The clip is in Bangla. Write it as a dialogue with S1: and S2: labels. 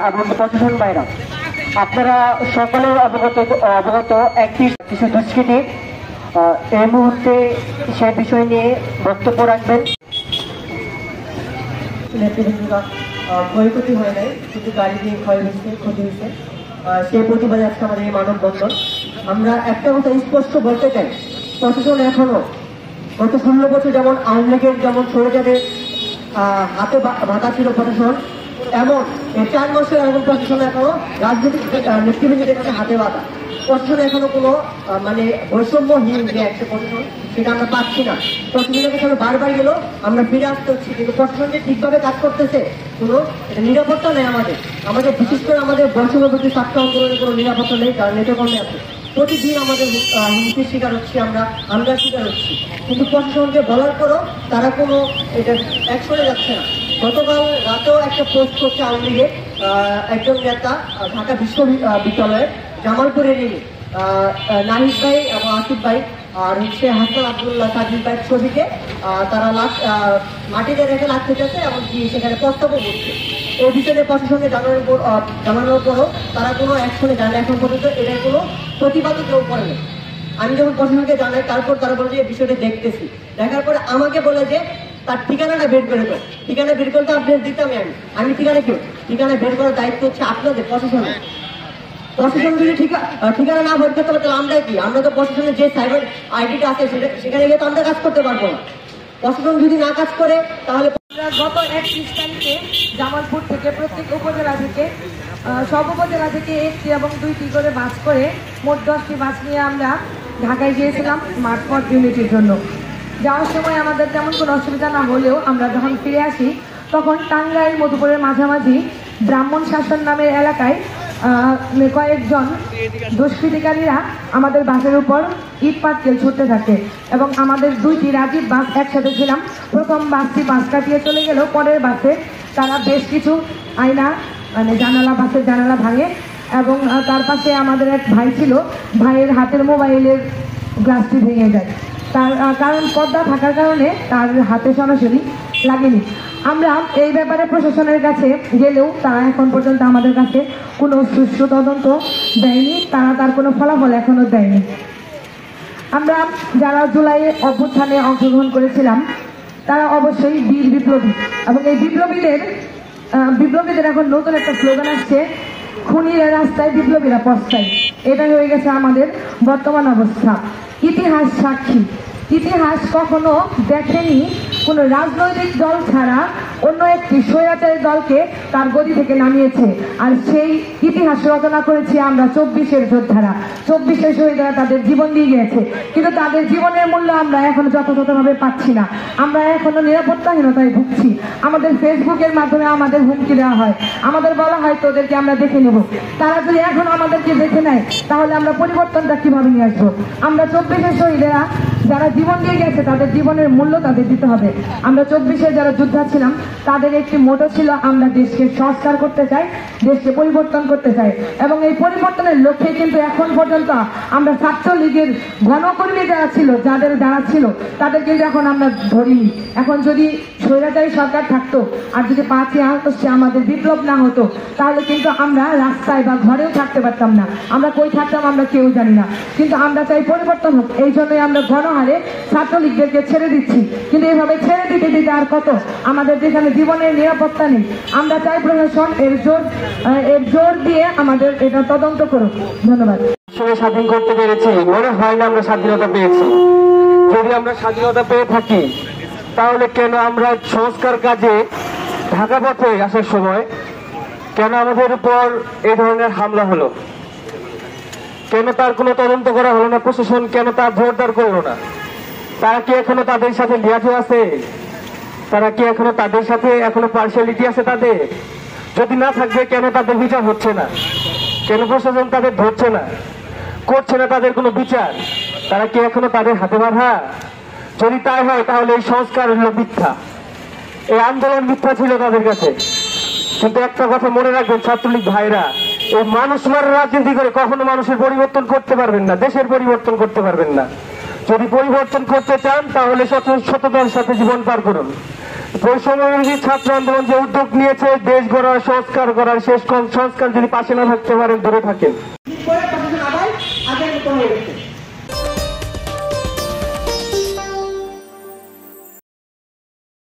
S1: এবং প্রশাসন বাইরা, আপনারা সকলে অবগত একটি কিছু দুষ্কৃতী এই মুহূর্তে সে বিষয় নিয়ে বক্তব্য রাখবেন। ক্ষয়ক্ষতি হয় নাই, কিন্তু গাড়ি দিয়ে ক্ষতি হয়েছে, সেই প্রতিবাদে আজকে আমাদের এই মানববন্ধন। আমরা একটা কথা স্পষ্ট বলতে চাই, প্রশাসন এখনো গত 16 বছর যেমন আওয়ামী লীগের যেমন সরেকারের হাতে বাধা ছিল প্রশাসন, এমন এই 4 মাসের এরকম প্রশাসন এখনো রাজনৈতিক নেতৃবৃন্দের কাছে হাতে বাধা। প্রশাসন এখনো কোনো মানে বৈষম্যহীন যে একটা প্রশাসন সেটা আমরা পাচ্ছি না। প্রশাসনের কাছে বারবার গেলেও আমরা ফিরে আসতে হচ্ছি, কিন্তু প্রশাসন যে ঠিকভাবে কাজ করতেছে কোনো নিরাপত্তা নেই আমাদের বিশেষ করে আমাদের বৈষম্যবিরোধী ছাত্র আন্দোলনের কোনো নিরাপত্তা নেই, কারণ নেতাকর্মী আছে। প্রতিদিন আমাদের হুমকির শিকার হচ্ছি, আমরা শিকার হচ্ছি, কিন্তু প্রশাসনকে বলার পরও তারা কোনো এটা অ্যাকশনে যাচ্ছে না। গতকাল রাতেও একটা পোস্ট করছে আওয়ামী লীগের একজন নেতা ঢাকা বিশ্ববিদ্যালয়ের জামালপুরে নিয়ে নাহিদ ভাই এবং আসিফ ভাই আর হচ্ছে হাসান আব্দুল্লাহ সাজিদ ভাইয়ের ছবিকে তারা মাটিতে রেখে লাভ খেতেছে এবং কি সেখানে প্রস্তাবও করছে। এই বিষয়ে প্রশাসনকে জানানোর পরও তারা কোনো অ্যাকশনে যায় না এখন পর্যন্ত, এটার কোনো প্রতিবাদও কেউ করেনি। আমি যখন প্রশাসনকে জানাই তারপর তারা বলে যে এই বিষয়টা দেখতেছি, দেখার পরে আমাকে বলে যে তার ঠিকানাটা বের করে দেয়। ঠিকানা বের করতে আপডেট দিতাম আমি ঠিকানা বের করার দায়িত্ব হচ্ছে আপনাদের প্রশাসনের। প্রশাসন যদি ঠিকানা না বের করতে পারে তাহলে আমরা কি? আমরা তো প্রশাসনের যে সাইবার আইডিটা আছে সেখানে গিয়ে তো আমরা কাজ করতে পারবো না। প্রশাসন যদি না কাজ করে তাহলে
S2: গত 31 তারিখে জামালপুর থেকে প্রত্যেক উপজেলা থেকে সব উপজেলা থেকে 1টি এবং 2টি করে বাস করে মোট 10টি বাস নিয়ে আমরা ঢাকায় গিয়েছিলাম স্মার্টফোন ইউনিটির জন্য। যাওয়ার সময় আমাদের তেমন কোনো অসুবিধা না হলেও আমরা যখন ফিরে আসি তখন টাঙ্গাইল মধুপুরের মাঝামাঝি ব্রাহ্মণ শাসন নামের এলাকায় কয়েকজন দুষ্কৃতিকারীরা আমাদের বাসের উপর ইট পাটকেল ছুটতে থাকে এবং আমাদের 2টি রাজীব বাস একসাথে ছিলাম। প্রথম বাসটি বাস কাটিয়ে চলে গেল, পরের বাসে তারা বেশ কিছু আয়না মানে বাসের জানালা ভাঙে এবং তার পাশে আমাদের এক ভাই ছিল, ভাইয়ের হাতের মোবাইলের গ্লাসটি ভেঙে যায়। তার কারণ পর্দা থাকার কারণে তার হাতে সরাসরি লাগেনি। আমরা এই ব্যাপারে প্রশাসনের কাছে গেলেও তারা এখন পর্যন্ত আমাদের কাছে কোনো সুষ্ঠু তদন্ত দেয়নি, তার কোনো ফলাফল এখনো দেয়নি। আমরা যারা জুলাইয়ে অভ্যুত্থানে অংশগ্রহণ করেছিলাম তারা অবশ্যই বীর বিপ্লবী, এবং এই বিপ্লবীদের এখন নতুন একটা স্লোগান আসছে, খুনিরা রাস্তায় বিপ্লবীরা পস্তায়। এটা হয়ে গেছে আমাদের বর্তমান অবস্থা। ইতিহাস সাক্ষী, ইতিহাস কখনো দেখেনি কোনো রাজনৈতিক দল ছাড়া অন্য একটি স্বৈরাচারী দলকে তার গদি থেকে নামিয়েছে, আর সেই ইতিহাস রচনা করেছি আমরা 24-এর যোদ্ধারা। 24-এর শহীদরা তাদের জীবন দিয়ে গিয়েছে, কিন্তু তাদের জীবনের মূল্য আমরা এখনো যথাযথভাবে পাচ্ছি না। আমরা এখনো নিরাপত্তাহীনতায় ভুগছি। আমাদের ফেসবুকের মাধ্যমে আমাদের হুমকি দেওয়া হয়, আমাদের বলা হয় তোদেরকে আমরা দেখে নেব। তারা যদি এখন আমাদেরকে দেখে নেয় তাহলে আমরা পরিবর্তনটা কিভাবে নিয়ে আসবো? আমরা 24-এর শহীদেরা যারা জীবন দিয়ে গেছে তাদের জীবনের মূল্য তাদের দিতে হবে। আমরা 24-এ যারা যোদ্ধা ছিলাম তাদের একটি মোটো ছিল, আমরা দেশকে সংস্কার করতে চাই, দেশকে পরিবর্তন করতে চাই, এবং এই পরিবর্তনের লক্ষ্যে কিন্তু এখন পর্যন্ত আমরা ছাত্রলীগের গণকর্মী যারা ছিল তাদেরকে এখন আমরা ধরিনি। এখন যদি স্বৈরাচারী সরকার থাকতো আর যদি 5ই আগস্টে আমাদের বিপ্লব না হতো তাহলে কিন্তু আমরা রাস্তায় বা ঘরেও থাকতে পারতাম না। আমরা কই থাকতাম আমরা কেউ জানি না, কিন্তু আমরা চাই পরিবর্তন হোক। এই জন্যই আমরা গণহারে ছাত্রলীগদেরকে ছেড়ে দিচ্ছি, কিন্তু এইভাবে ছেড়ে দিতে দিতে আর কত? আমাদের যেখানে জীবনের নিরাপত্তা নেই। আমরা চাই প্রশাসন এর জোর দিয়ে আমাদের এটা তদন্ত করুক। ধন্যবাদ।
S1: স্বাধীন করতে পেরেছি মনে হয় না আমরা স্বাধীনতা পেয়েছি। যদি আমরা স্বাধীনতা পেয়ে থাকি তাহলে কেন আমরা সংস্কার কাজে ঢাকা পথে আসার সময় কেন আমাদের উপর এই ধরনের হামলা হলো? কেন তার কোনো তদন্ত করা হলো না? প্রশাসন কেন তার জোরদার করলো না? তারা কি এখনো তাদের সাথে লিয়াজু আছে? তারা কি এখনো তাদের সাথে এখনো পার্সিয়ালিটি আছে তাদের? যদি না থাকবে কেন তাদের বিচার হচ্ছে না? কেন প্রশাসন তাদের ধরছে না, করছে না তাদের কোনো বিচার? তারা কি এখনো তাদের হাতে বাঁধা? যদি তাই হয় তাহলে এই সংস্কার হলো মিথ্যা, এই আন্দোলন মিথ্যা ছিল তাদের কাছে। কিন্তু একটা কথা মনে রাখবেন ছাত্রলীগ ভাইরা, এই মানুষ মারার রাজনীতি করে কখনো মানুষের পরিবর্তন করতে পারবেন না, দেশের পরিবর্তন করতে পারবেন না। যদি পরিবর্তন করতে চান তাহলে সততার সাথে জীবন পার করুন।
S3: বৈষম্যবিরোধী ছাত্র আন্দোলন যে উদ্যোগ নিয়েছে দেশ গড়ার সংস্কার করার শেষ সংস্কার যদি পাশে না থাকতে পারেন দূরে থাকেন
S1: পরে প্রশাসন আবার আগের মতো হয়ে গেছে।